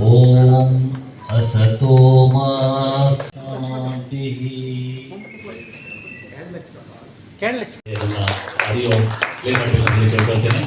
ಓಂ असतो मा शांतिः हरि ओम प्ले करते ಕೇಳ್ಕೊಳ್ತೇನೆ.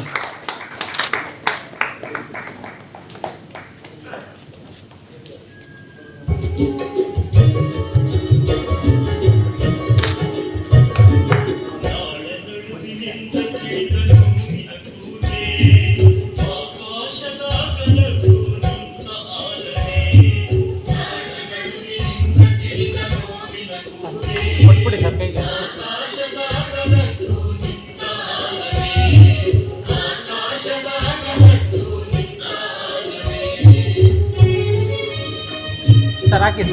Sarakit.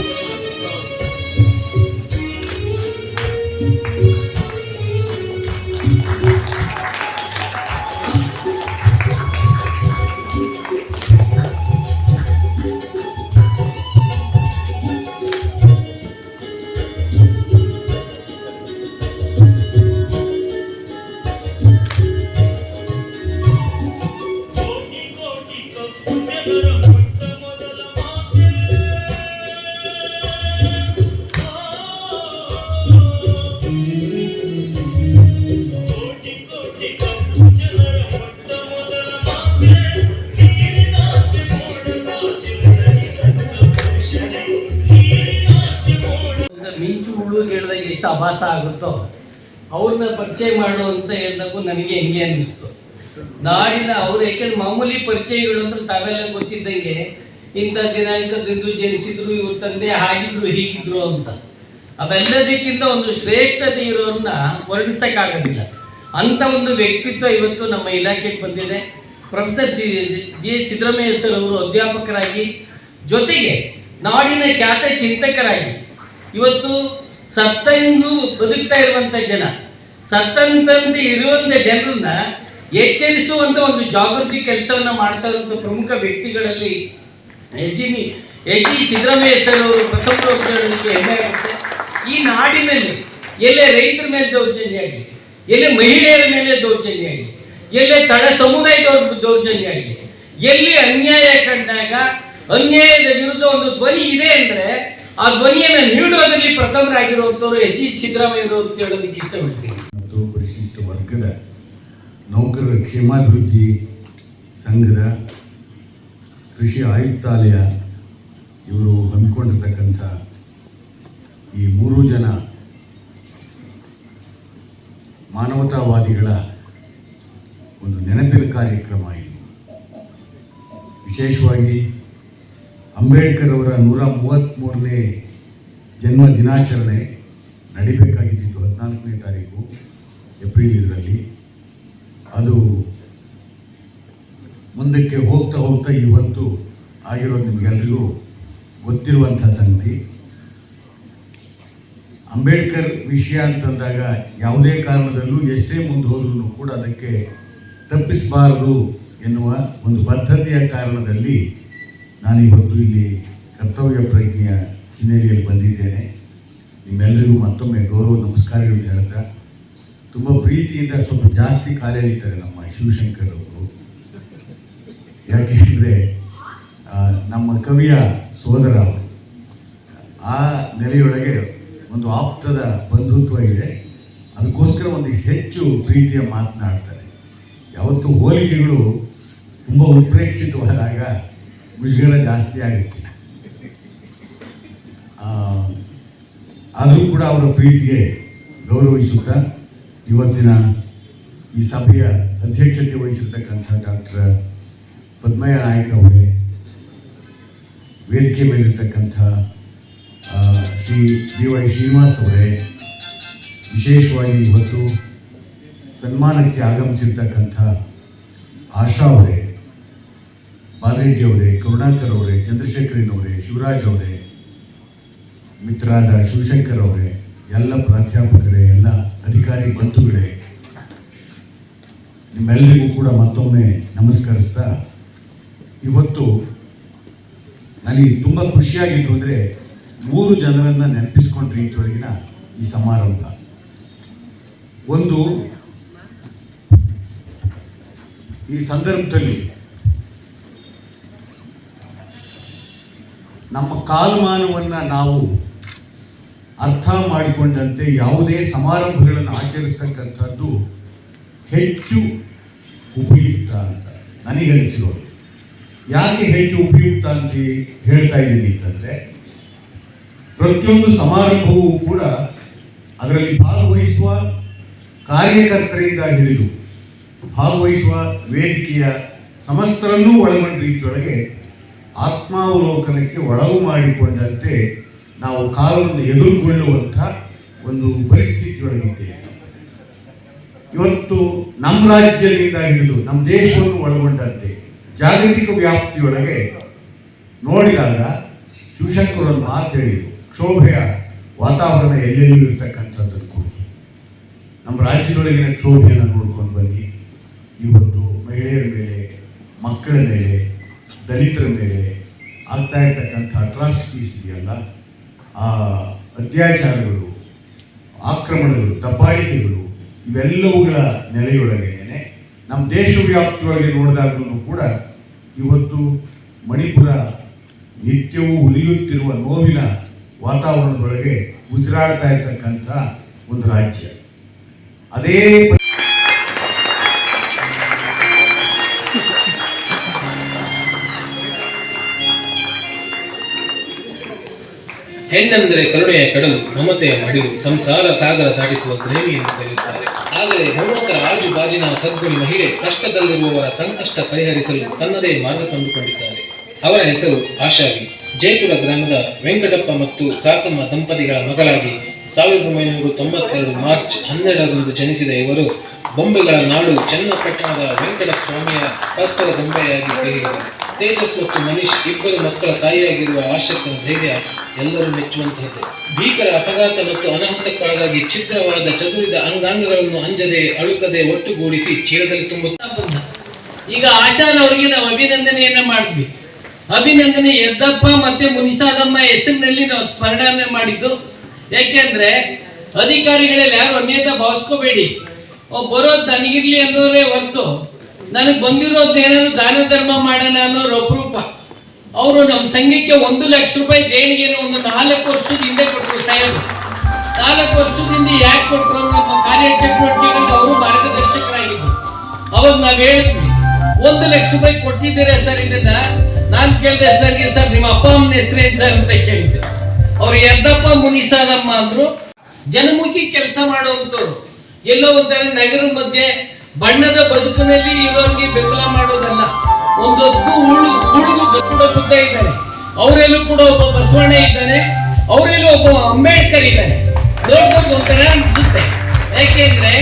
ಮಿಂಚು ಹುಳು ಕೇಳಿದಾಗ ಎಷ್ಟು ಆಭಾಸ ಆಗುತ್ತೋ ಅವ್ರನ್ನ ಪರಿಚಯ ಮಾಡು ಅಂತ ಹೇಳಿದಾಗೂ ನನಗೆ ಹೆಂಗೆ ಅನ್ನಿಸ್ತು. ನಾಡಿನ ಅವ್ರು ಯಾಕೆಂದ್ರೆ ಮಾಮೂಲಿ ಪರಿಚಯಗಳು ಅಂದ್ರೆ ತಾವೆಲ್ಲ ಗೊತ್ತಿದ್ದಂಗೆ ಇಂಥ ದಿನಾಂಕದಿಂದ ಜನಿಸಿದ್ರು, ಇವ್ರ ತಂದೆ ಹಾಗಿದ್ರು ಹೀಗಿದ್ರು ಅಂತ. ಅವೆಲ್ಲದಕ್ಕಿಂತ ಒಂದು ಶ್ರೇಷ್ಠತೆ ಇರೋರನ್ನ ವರ್ಣಿಸೋಕ್ಕಾಗೋದಿಲ್ಲ. ಅಂಥ ಒಂದು ವ್ಯಕ್ತಿತ್ವ ಇವತ್ತು ನಮ್ಮ ಇಲಾಖೆಗೆ ಬಂದಿದೆ. ಪ್ರೊಫೆಸರ್ ಜಿ ಸಿದ್ದರಾಮಯ್ಯ ಸರ್ ಅವರು ಅಧ್ಯಾಪಕರಾಗಿ ಜೊತೆಗೆ ನಾಡಿನ ಖ್ಯಾತ ಚಿಂತಕರಾಗಿ ಇವತ್ತು ಸತ್ತಂಗೂ ಬದುಕ್ತಾ ಇರುವಂಥ ಜನ, ಸತ್ತಂತಂತೆ ಇರುವಂಥ ಜನರನ್ನ ಎಚ್ಚರಿಸುವಂಥ ಒಂದು ಜಾಗೃತಿ ಕೆಲಸವನ್ನು ಮಾಡ್ತಾ ಇರುವಂಥ ಪ್ರಮುಖ ವ್ಯಕ್ತಿಗಳಲ್ಲಿ ಎಚ್ ಡಿ ಸಿದ್ದರಾಮಯ್ಯ ಸರ್ ಅವರು ಪ್ರಥಮ ಹೇಳಲಿಕ್ಕೆ ಹೆಮ್ಮೆ ಆಗುತ್ತೆ. ಈ ನಾಡಿನಲ್ಲಿ ಎಲ್ಲೇ ರೈತರ ಮೇಲೆ ದೌರ್ಜನ್ಯ ಆಗಲಿ, ಎಲ್ಲೇ ಮಹಿಳೆಯರ ಮೇಲೆ ದೌರ್ಜನ್ಯ ಆಗಲಿ, ಎಲ್ಲೇ ತಳ ಸಮುದಾಯದವ್ರ ದೌರ್ಜನ್ಯ ಆಗಲಿ, ಎಲ್ಲಿ ಅನ್ಯಾಯ ಕಂಡಾಗ ಅನ್ಯಾಯದ ವಿರುದ್ಧ ಒಂದು ಧ್ವನಿ ಇದೆ ಅಂದರೆ ಆ ಧ್ವನಿಯನ್ನು ನೀಡುವುದರಲ್ಲಿ ಪ್ರಥಮರಾಗಿರುವಂಥವ್ರು ಎಚ್ ಡಿ ಸಿದ್ದರಾಮಯ್ಯರು ಅಂತ ಹೇಳೋದಕ್ಕೆ ಇಷ್ಟಪಡ್ತೀನಿ. ಮತ್ತು ಪರಿಶಿಷ್ಟ ವರ್ಗದ ನೌಕರರ ಕ್ಷೇಮಾಭಿವೃದ್ಧಿ ಸಂಘದ ಕೃಷಿ ಆಯುಕ್ತಾಲಯ ಇವರು ಹಮ್ಮಿಕೊಂಡಿರ್ತಕ್ಕಂಥ ಈ 3 ಜನ ಮಾನವತಾವಾದಿಗಳ ಒಂದು ನೆನಪಿನ ಕಾರ್ಯಕ್ರಮ ಇದು. ವಿಶೇಷವಾಗಿ ಅಂಬೇಡ್ಕರ್ ಅವರ 133ನೇ ಜನ್ಮ ದಿನಾಚರಣೆ ನಡಿಬೇಕಾಗಿದ್ದು 14ನೇ ತಾರೀಕು ಏಪ್ರಿಲ್ ಇದರಲ್ಲಿ. ಅದು ಮುಂದಕ್ಕೆ ಹೋಗ್ತಾ ಹೋಗ್ತಾ ಇವತ್ತು ಆಗಿರೋದು ನಿಮಗೆಲ್ಲರಿಗೂ ಗೊತ್ತಿರುವಂಥ ಸಂಗತಿ. ಅಂಬೇಡ್ಕರ್ ವಿಷಯ ಅಂತಂದಾಗ ಯಾವುದೇ ಕಾರಣದಲ್ಲೂ ಎಷ್ಟೇ ಮುಂದೆ ಹೋದ್ರೂ ಕೂಡ ಅದಕ್ಕೆ ತಪ್ಪಿಸಬಾರದು ಎನ್ನುವ ಒಂದು ಬದ್ಧತೆಯ ಕಾರಣದಲ್ಲಿ ನಾನಿವತ್ತು ಇಲ್ಲಿ ಕರ್ತವ್ಯ ಪ್ರಜ್ಞೆಯ ಹಿನ್ನೆಲೆಯಲ್ಲಿ ಬಂದಿದ್ದೇನೆ. ನಿಮ್ಮೆಲ್ಲರಿಗೂ ಮತ್ತೊಮ್ಮೆ ಗೌರವ ನಮಸ್ಕಾರಗಳು ಹೇಳ್ತಾ, ತುಂಬ ಪ್ರೀತಿಯಿಂದ ಸ್ವಲ್ಪ ಜಾಸ್ತಿ ಕಾಲ ಎಳೀತಾರೆ ನಮ್ಮ ಶಿವಶಂಕರ್ ಅವರು. ಯಾಕೆಂದರೆ ನಮ್ಮ ಕವಿಯ ಸೋದರ ಅವರು. ಆ ನೆಲೆಯೊಳಗೆ ಒಂದು ಆಪ್ತದ ಬಂಧುತ್ವ ಇದೆ. ಅದಕ್ಕೋಸ್ಕರ ಒಂದು ಹೆಚ್ಚು ಪ್ರೀತಿಯ ಮಾತನಾಡ್ತಾರೆ. ಯಾವತ್ತು ಹೋಲಿಕೆಗಳು ತುಂಬ ಉತ್ಪ್ರೇಕ್ಷಿತವಾದಾಗ ಮುಜುಗರ ಜಾಸ್ತಿ ಆಗುತ್ತೆ. ಆದರೂ ಕೂಡ ಅವರ ಪ್ರೀತಿಗೆ ಗೌರವಿಸುತ್ತಾ ಇವತ್ತಿನ ಈ ಸಭೆಯ ಅಧ್ಯಕ್ಷತೆ ವಹಿಸಿರ್ತಕ್ಕಂಥ ಡಾಕ್ಟರ್ ಪದ್ಮಯ್ಯ ನಾಯ್ಕ ಅವರೇ, ವೇದಿಕೆ ಮೇಲಿರ್ತಕ್ಕಂಥ ಶ್ರೀ ಡಿ ವೈ ಶ್ರೀನಿವಾಸ್ ಅವರೇ, ವಿಶೇಷವಾಗಿ ಇವತ್ತು ಸನ್ಮಾನಕ್ಕೆ ಆಗಮಿಸಿರ್ತಕ್ಕಂಥ ಆಶಾ ಅವರೇ, ಬಾಲರೆಡ್ಡಿ ಅವರೇ, ಕರುಣಾಕರ್ ಅವರೇ, ಚಂದ್ರಶೇಖರನ್ ಶಿವರಾಜ್ ಅವರೇ, ಮಿತ್ರರಾದ ಶಿವಶಂಕರ್ ಅವರೇ, ಎಲ್ಲ ಪ್ರಾಧ್ಯಾಪಕರೇ, ಎಲ್ಲ ಅಧಿಕಾರಿ ಬಂಧುಗಳೇ, ನಿಮ್ಮೆಲ್ಲರಿಗೂ ಕೂಡ ಮತ್ತೊಮ್ಮೆ ನಮಸ್ಕರಿಸ್ತಾ, ಇವತ್ತು ನನಗೆ ತುಂಬ ಖುಷಿಯಾಗಿತ್ತು ಅಂದರೆ 3 ಜನರನ್ನು ನೆನಪಿಸ್ಕೊಂಡ ರೀತಿಯೊಳಗಿನ ಈ ಸಮಾರಂಭ. ಒಂದು, ಈ ಸಂದರ್ಭದಲ್ಲಿ ನಮ್ಮ ಕಾಲಮಾನವನ್ನು ನಾವು ಅರ್ಥ ಮಾಡಿಕೊಂಡಂತೆ ಯಾವುದೇ ಸಮಾರಂಭಗಳನ್ನು ಆಚರಿಸ್ತಕ್ಕಂಥದ್ದು ಹೆಚ್ಚು ಉಪಯುಕ್ತ ಅಂತ ನನಗನಿಸಿರೋದು. ಯಾಕೆ ಹೆಚ್ಚು ಉಪಯುಕ್ತ ಅಂತ ಹೇಳ್ತಾ ಇದ್ದೀನಿ ಅಂತಂದರೆ, ಪ್ರತಿಯೊಂದು ಸಮಾರಂಭವೂ ಕೂಡ ಅದರಲ್ಲಿ ಭಾಗವಹಿಸುವ ಕಾರ್ಯಕರ್ತರಿಂದ ಹಿಡಿದು ಭಾಗವಹಿಸುವ ವೇದಿಕೆಯ ಸಮಸ್ತರನ್ನೂ ಒಳಗೊಂಡ ರೀತಿಯೊಳಗೆ ಆತ್ಮಾವಲೋಕನಕ್ಕೆ ಒಳಗು ಮಾಡಿಕೊಂಡಂತೆ ನಾವು ಕಾಲವನ್ನು ಎದುರುಗೊಳ್ಳುವಂಥ ಒಂದು ಪರಿಸ್ಥಿತಿಯೊಳಗಿದ್ದೇವೆ. ಇವತ್ತು ನಮ್ಮ ರಾಜ್ಯದಿಂದ ಹಿಡಿದು ನಮ್ಮ ದೇಶವನ್ನು ಒಳಗೊಂಡಂತೆ ಜಾಗತಿಕ ವ್ಯಾಪ್ತಿಯೊಳಗೆ ನೋಡಿದಾಗ ಶಿವಶಂಕರ್ ಒಂದು ಮಾತು ಹೇಳಿದರು, ಕ್ಷೋಭೆಯ ವಾತಾವರಣ ಎಲ್ಲೆಲ್ಲೂ ಇರ್ತಕ್ಕಂಥದ್ದನ್ನು ಕುರಿತು. ನಮ್ಮ ರಾಜ್ಯದೊಳಗಿನ ಕ್ಷೋಭೆಯನ್ನು ನೋಡ್ಕೊಂಡು ಬನ್ನಿ. ಇವತ್ತು ಮಹಿಳೆಯರ ಮೇಲೆ, ಮಕ್ಕಳ ಮೇಲೆ, ದಲಿತರ ಮೇಲೆ ಆಗ್ತಾ ಇರ್ತಕ್ಕಂಥ ಅಟ್ರಾಸಿಟೀಸ್ ಇದೆಯಲ್ಲ, ಆ ಅತ್ಯಾಚಾರಗಳು, ಆಕ್ರಮಣಗಳು, ದಬ್ಬಾಳಿಕೆಗಳು, ಇವೆಲ್ಲವುಗಳ ನೆಲೆಯೊಳಗೇನೆ ನಮ್ಮ ದೇಶ ವ್ಯಾಪ್ತಿಯೊಳಗೆ ನೋಡಿದಾಗಲೂ ಕೂಡ ಇವತ್ತು ಮಣಿಪುರ ನಿತ್ಯವೂ ಉರಿಯುತ್ತಿರುವ ನೋವಿನ ವಾತಾವರಣದೊಳಗೆ ಉಸಿರಾಡ್ತಾ ಇರ್ತಕ್ಕಂಥ ಒಂದು ರಾಜ್ಯ. ಅದೇ ಹೆಣ್ಣೆಂದರೆ ಕರುಣೆಯ ಕಡಲು, ಮಮತೆಯ ಮಡಿಲು, ಸಂಸಾರ ಸಾಗರ ದಾಟಿಸುವ ಗ್ರೇವಿ ಎಂದು ಕರೆಯುತ್ತಾರೆ. ಆದರೆ ಭಗವಂತರ ಆಜುಬಾಜಿನ ಸದ್ಗುಣಿ ಮಹಿಳೆ ಕಷ್ಟದಲ್ಲಿರುವವರ ಸಂಕಷ್ಟ ಪರಿಹರಿಸಲು ತನ್ನದೇ ಮಾರ್ಗ ಕಂಡುಕೊಂಡಿದ್ದಾರೆ. ಅವರ ಹೆಸರು ಆಶಾವಿ. ಜೈಪುರ ಗ್ರಾಮದ ವೆಂಕಟಪ್ಪ ಮತ್ತು ಸಾಕಮ್ಮ ದಂಪತಿಗಳ ಮಗಳಾಗಿ 1992 ಮಾರ್ಚ್ 12ರಂದು ಜನಿಸಿದ ಇವರು ಬೊಂಬೆಗಳ ನಾಡು ಚನ್ನಪಟ್ಟಣದ ವೆಂಕಟ ಸ್ವಾಮಿಯ ಭಕ್ತರ ಗೊಂಬೆಯಾಗಿ ಬೆಳೆದರು. ತೇಜಸ್ ಮತ್ತು ಮನೀಶ್ ಇಬ್ಬರು ಮಕ್ಕಳ ತಾಯಿಯಾಗಿರುವ ಆಶಕ್ಕನ ಧೈರ್ಯ ಎಲ್ಲರೂ ಮೆಚ್ಚುವಂತಹದ್ದು. ಭೀಕರ ಅಪಘಾತ ಮತ್ತು ಅನಾಹುತಕ್ಕೊಳಗಾಗಿ ಛಿದ್ರವಾದ ಚದುರಿದ ಅಂಗಾಂಗಗಳನ್ನು ಅಂಜದೆ ಅಳುಕದೆ ಒಟ್ಟುಗೂಡಿಸಿ ಚೀಲದಲ್ಲಿ ತುಂಬುತ್ತಾ. ಈಗ ಆಶಾನವರಿಗೆ ನಾವು ಅಭಿನಂದನೆಯನ್ನ ಮಾಡಿದ್ವಿ. ಅಭಿನಂದನೆ ಯದ್ದಪ್ಪ ಮತ್ತೆ ಮುನಿಸಾದಮ್ಮ ಹೆಸರಿನಲ್ಲಿ ನಾವು ಸ್ಮರಣೆ ಮಾಡಿದ್ದು. ಯಾಕೆಂದ್ರೆ ಅಧಿಕಾರಿಗಳಲ್ಲಿ ಯಾರು ಅನ್ಯತಾ ಭಾವಿಸ್ಕೋಬೇಡಿ. ಬರೋದು ನನಗಿರ್ಲಿ ಅನ್ನೋರೇ ಹೊರತು ನನಗೆ ಬಂದಿರೋದು ಏನಾದ್ರು ದಾನ ಧರ್ಮ ಮಾಡೋಣ ಅನ್ನೋರು ಅಪರೂಪ. ಅವರು ನಮ್ಮ ಸಂಘಕ್ಕೆ 1 ಲಕ್ಷ ರೂಪಾಯಿ ದೇಣಿಗೆಯನ್ನು ಒಂದು 4 ವರ್ಷದ ಹಿಂದೆ ಕೊಟ್ಟರು. ಸಾಹೇಬರು 4 ವರ್ಷದಿಂದ ಯಾಕೆ ಕೊಟ್ಟರು ಅಂದ್ರೆ ನಮ್ಮ ಕಾರ್ಯಚಟುವಟಿಕೆಗಳಿಗೆ ಅವರು ಮಾರ್ಗದರ್ಶಕರಾಗಿದ್ದರು. ಅವಾಗ ನಾವು ಹೇಳಿದ್ವಿ 1 ಲಕ್ಷ ರೂಪಾಯಿ ಕೊಟ್ಟಿದ್ದೀರಾ ಸರ್, ಇದನ್ನ ನಾನು ಕೇಳಿದೆ ಸರ್ಗೆ, ಸರ್ ನಿಮ್ಮ ಅಪ್ಪ ಅಮ್ಮನ ಹೆಸರೇನು ಸರ್ ಅಂತ ಕೇಳಿದ್ದೆ. ಅವ್ರು ಯದ್ದಪ್ಪ ಮುನಿಸಾದಮ್ಮ ಅಂದ್ರು. ಜನಮುಖಿ ಕೆಲಸ ಮಾಡುವಂತವ್ರು, ಎಲ್ಲೋ ಒಂಥರ ನಗರದ ಮಧ್ಯೆ ಬಣ್ಣದ ಬದುಕಿನಲ್ಲಿ ಇರೋರಿಗೆ ಬೆಂಬಲ ಮಾಡೋದಲ್ಲ. ಒಂದೊತ್ತು ಹುಡುಗು ಕೂಡ ಬುದ್ಧ ಇದ್ದಾನೆ, ಅವರೆಲ್ಲೂ ಕೂಡ ಒಬ್ಬ ಬಸವಣ್ಣ ಇದ್ದಾನೆ, ಅವರೆಲ್ಲೂ ಒಬ್ಬ ಅಂಬೇಡ್ಕರ್ ಇದ್ದಾನೆ. ನೋಡ್ಬೋದು ಒಂಥರ ಅನ್ಸುತ್ತೆ. ಯಾಕೆಂದ್ರೆ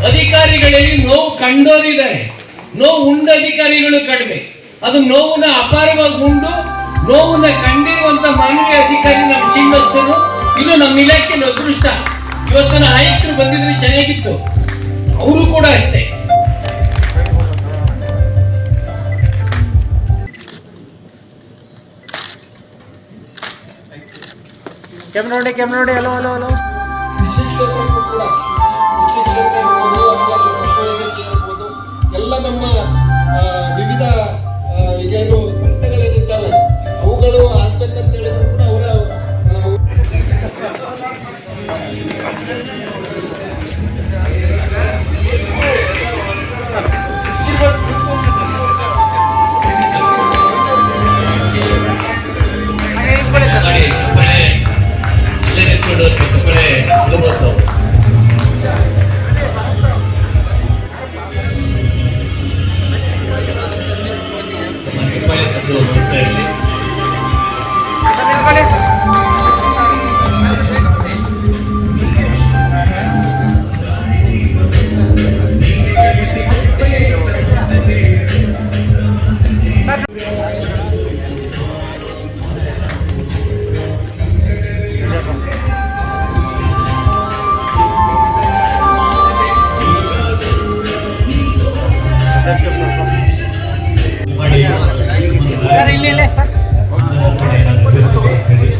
ಅಧಿಕಾರಿಗಳಲ್ಲಿ ನೋವು ಕಂಡೋರಿದ್ದಾರೆ, ನೋವು ಉಂಡ ಅಧಿಕಾರಿಗಳು ಕಡಿಮೆ. ಅದು ನೋವನ್ನ ಅಪಾರವಾಗಿ ಉಂಡು ನೋವನ್ನ ಕಂಡಿರುವಂತ ಮಾನವೀಯ ಅಧಿಕಾರಿ ನಮ್ಮ ಶ್ರೀನಿವಾಸರು. ಇದು ನಮ್ಮ ಇಲಾಖೆ ಅದೃಷ್ಟ. ಇವತ್ತಿನ ಆಯುಕ್ತರು ಬಂದಿದ್ರೆ ಚೆನ್ನಾಗಿತ್ತು, ಅವರು ಕೂಡ ಅಷ್ಟೇ. ಕ್ಯಾಮ್ರಾ ನೋಡಿ ಹಲೋ ಹಲೋ ಹಲೋ. ಎಲ್ಲ ನಮ್ಮ ವಿವಿಧ ಈಗೇನು ಸಂಸ್ಥೆಗಳೇನಿದ್ದಾವೆ ಅವುಗಳು ಆಗ್ಬೇಕಂತ ಹೇಳಿದ್ರು ಕೂಡ ಅವರ ಇಲ್ಲಿ ಸಾಕು. ಕಡೆ ಏನಾದ್ರು ಬೇಕು ಅಂತ ಹೇಳಿ